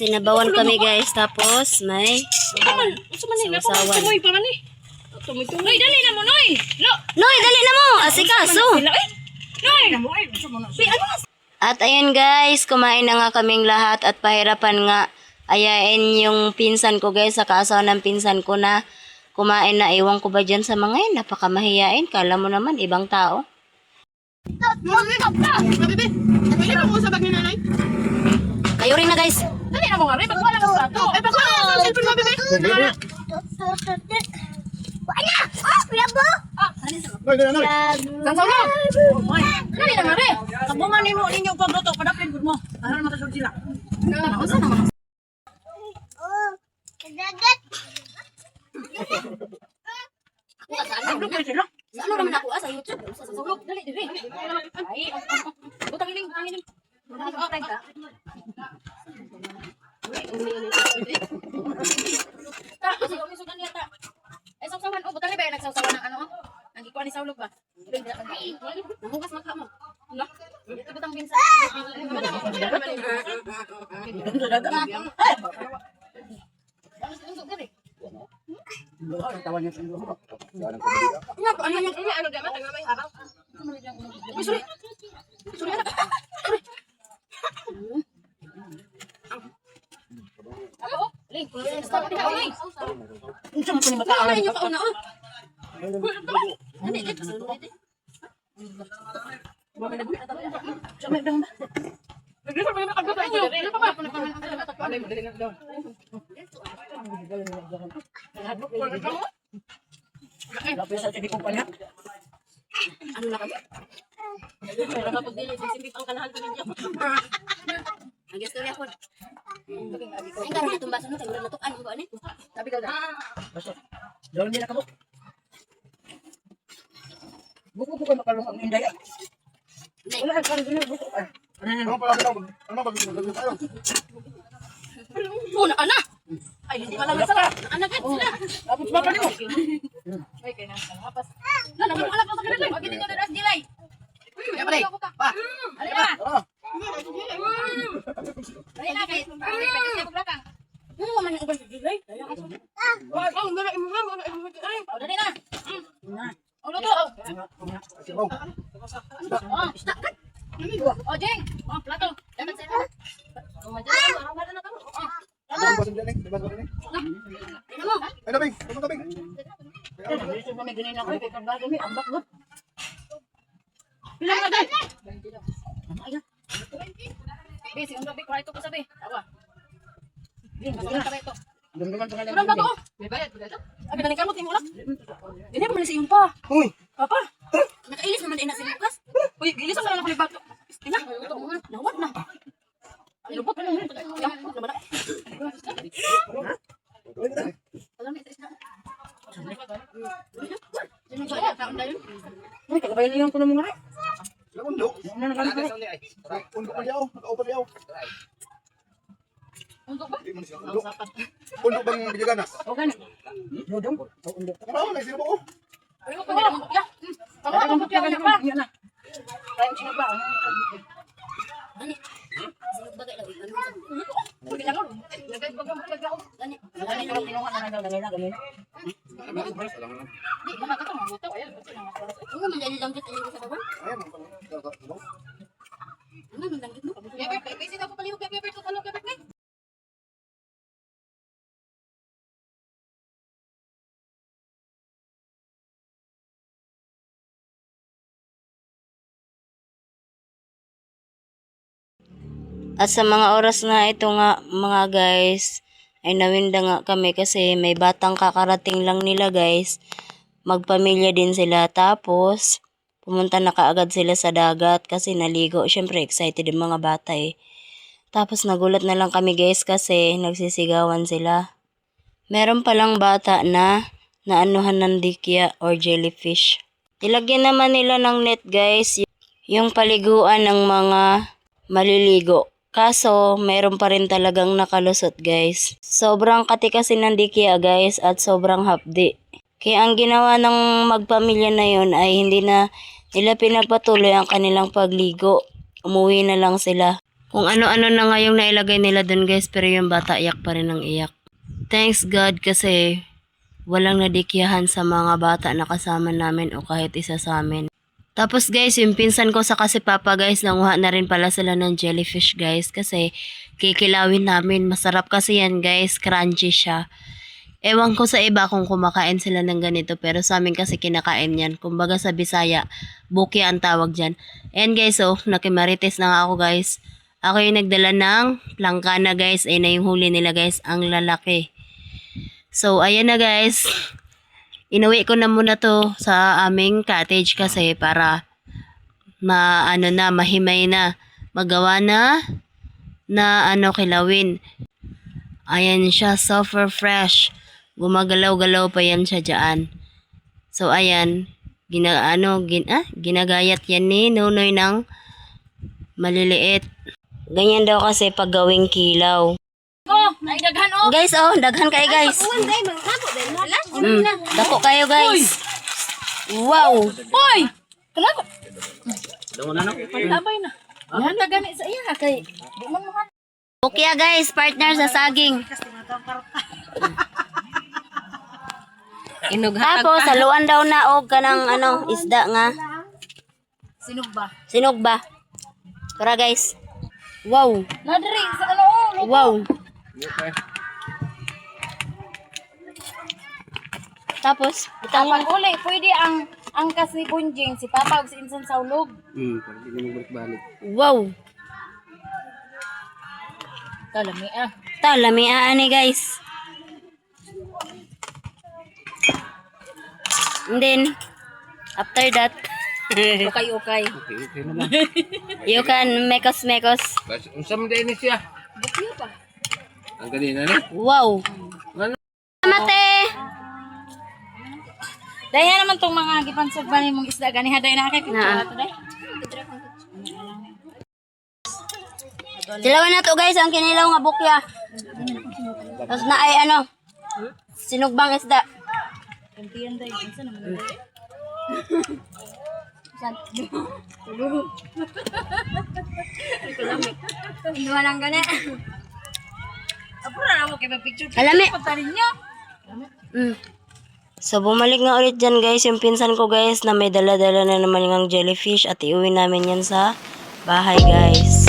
sinabawan kami guys. Tapos may sausawan. Tumoy pa man eh. Noy, dali na mo, Noy. Noy, dali na mo. Asikaso. Noy, na mo. At ayun guys, kumain na nga kaming lahat at pahirapan nga ayain yung pinsan ko guys, sa kaasawa ng pinsan ko na kumain na. Iwan ko ba dyan sa mga yan? Napakamahiyain. Kala mo naman, ibang tao. Kayo rin na guys. Dali na mo nga, Ray. Pagwala mo plato. Ay, pagwala mo sa cellphone mo, bebe. Sansaw na. Dali na nga, Ray. Sabungan ninyo pagluto, padaplin mo. Para matasunod sila. Unsa naman? Ano naman ako sa YouTube? Sa sulok. Dali, dali. Ay, butang iling, butang iling. Ta, kasi umisugan niya ta. Ay, sausawan. O, butang ba yung nagsausawan ng ano? Nagikuha ni Saulog ba? Nahugas magka mo. No? Ito butang binsa. Ano na kami? Pero kapag dili, sisipip ang kanahan ko ninyo. Nag-istorya ko. Ay, gano'n itong baso no? Tayo natukan ko ano? Sabi ka na. Baso. Doon nila kabuk. Buko ko makalong ang inday. Wala ka rin buko. Ano pala tayo? Muna ka na! Ay, hindi pala masarap. Anagat sila. Tapos ba pa niyo? Ay, kaya nang kalapas. Lala, wala pa sa kanila. Pag hindi ko na ras dilay. Kaya pa rin. Pa. Alin na! Alin na, kahit kasi paglakang. Ano naman yung ubay sa dilay? Wag, ang dala mo nga. O, dali na. O, luto. O, Jeng. O, plato. Dapat sa'yo. O, madyan. Marang na kamo. O, Baso dyan eh. Baso dyan eh. ano mo? Ay, nabing. Ano nabing? Dito kami ganyan ako. Kaya kagado mi. Ambak mo. Bilang na dahil. Bisi, ang gabi ko ito ko sabi. Tawa. Masarap ka ba ito? Dumduman pa nga Kurang ba ito? May bayad ba ito? Abi na kamot mo lang. Hindi pa malis yung pa. Uy! Papa. Nakailis naman din na si Lucas. Uy, gilis ako lang kulibato. Ina, nawat na. Ay, lubot na lang. Yan, naman na. Alam mo, ito isda. Sino ba yan? Taon na yun? Uy, kagabayan ko na mga rin. Undo. Ano na nagalit ko? Undo pa diyaw. Naka-open diyaw. Untuk ba? Undo. Undo bang Biliganas? O gani. Dodong. O undo. Ano na? Sino ba ko? Ay, ko pa din. Ya. Tama ko pa niya pa. Yan na. Kaya sino ba? Ani? Sinog bagay lang. Pwede lang ako. Lagay pa kang lagay ako. Gani? Gani na kinuha na nang ganina ganina. Di, mga katong mga tawa. Ayan, kasi naman. Ano man dahil lang kita sa baba? Ayan. Ano man lang mo? Pepper, kasi ako palihog kay Pepper. Ano kay Pepper? At sa mga oras na ito nga mga guys, ay nawinda nga kami kasi may batang kakarating lang nila guys. Magpamilya din sila, tapos pumunta na kaagad sila sa dagat kasi naligo. Syempre excited yung mga bata eh. Tapos nagulat na lang kami guys kasi nagsisigawan sila. Meron palang bata na naanuhan ng dikya or jellyfish. Nilagyan naman nila ng net guys yung paliguan ng mga maliligo. Kaso, meron pa rin talagang nakalusot guys. Sobrang katikasin ng dikya guys at sobrang hapdi. Kaya ang ginawa ng magpamilya na yon ay hindi na nila pinagpatuloy ang kanilang pagligo. Umuwi na lang sila. Kung ano-ano na nga yung nailagay nila dun guys, pero yung bata iyak pa rin ng iyak. Thanks God kasi walang nadikyahan sa mga bata na kasama namin o kahit isa sa amin. Tapos guys, yung pinsan ko sa kasi papa guys, nanguha na rin pala sila ng jellyfish guys kasi kikilawin namin. Masarap kasi yan guys, crunchy siya. Ewan ko sa iba kung kumakain sila ng ganito pero sa amin kasi kinakain yan. Kumbaga sa Bisaya, buki ang tawag dyan. And guys, so nakimarites na nga ako guys. Ako yung nagdala ng plangkana guys, ay na yung huli nila guys, ang lalaki. So ayan na guys. Inuwi ko na muna to sa aming cottage kasi para mahimay na, magawa na kilawin. Ayan siya, super fresh. Gumagalaw-galaw pa yan siya dyan. So ayan, ginagayat yan ni Nunoy ng maliliit. Ganyan daw kasi pag gawing kilaw. Oh, ay daghan oh. Guys, oh, daghan kayo guys. Dako kayo guys. Wow. Hoy! Kanako. Labay na. Yan na gani sa iya kay. Di man mo Okay guys, partner sa saging. Tapos, saluan daw na og kanang isda nga. Sinugba. Tara guys. Wow. Nadiri sa ano oh. Wow. Tapos, Kapag uli, pwede ang kasi bunjing si Papa ug si Insan sa ulog. Pwede mo balik. wow. Kalami ah. Lami ani guys. And then, after that, Okay. Okay naman. you can mekos. Unsa man din siya? Bukyo pa. Ang ganina ni. Wow. Mate. Dahil naman tong mga gipansag ba nimong isda gani haday na kay Na. kutsara to day. Dilawan na to guys, ang kinilaw nga bukya. Tapos na ay sinugbang isda. Kantiyan day unsa naman. Hindi lang gani. Apura na mo kay picture. Alami. Patarin niyo. So, bumalik nga ulit dyan guys, yung pinsan ko guys, na may dala-dala na naman yung jellyfish at iuwi namin yan sa bahay guys.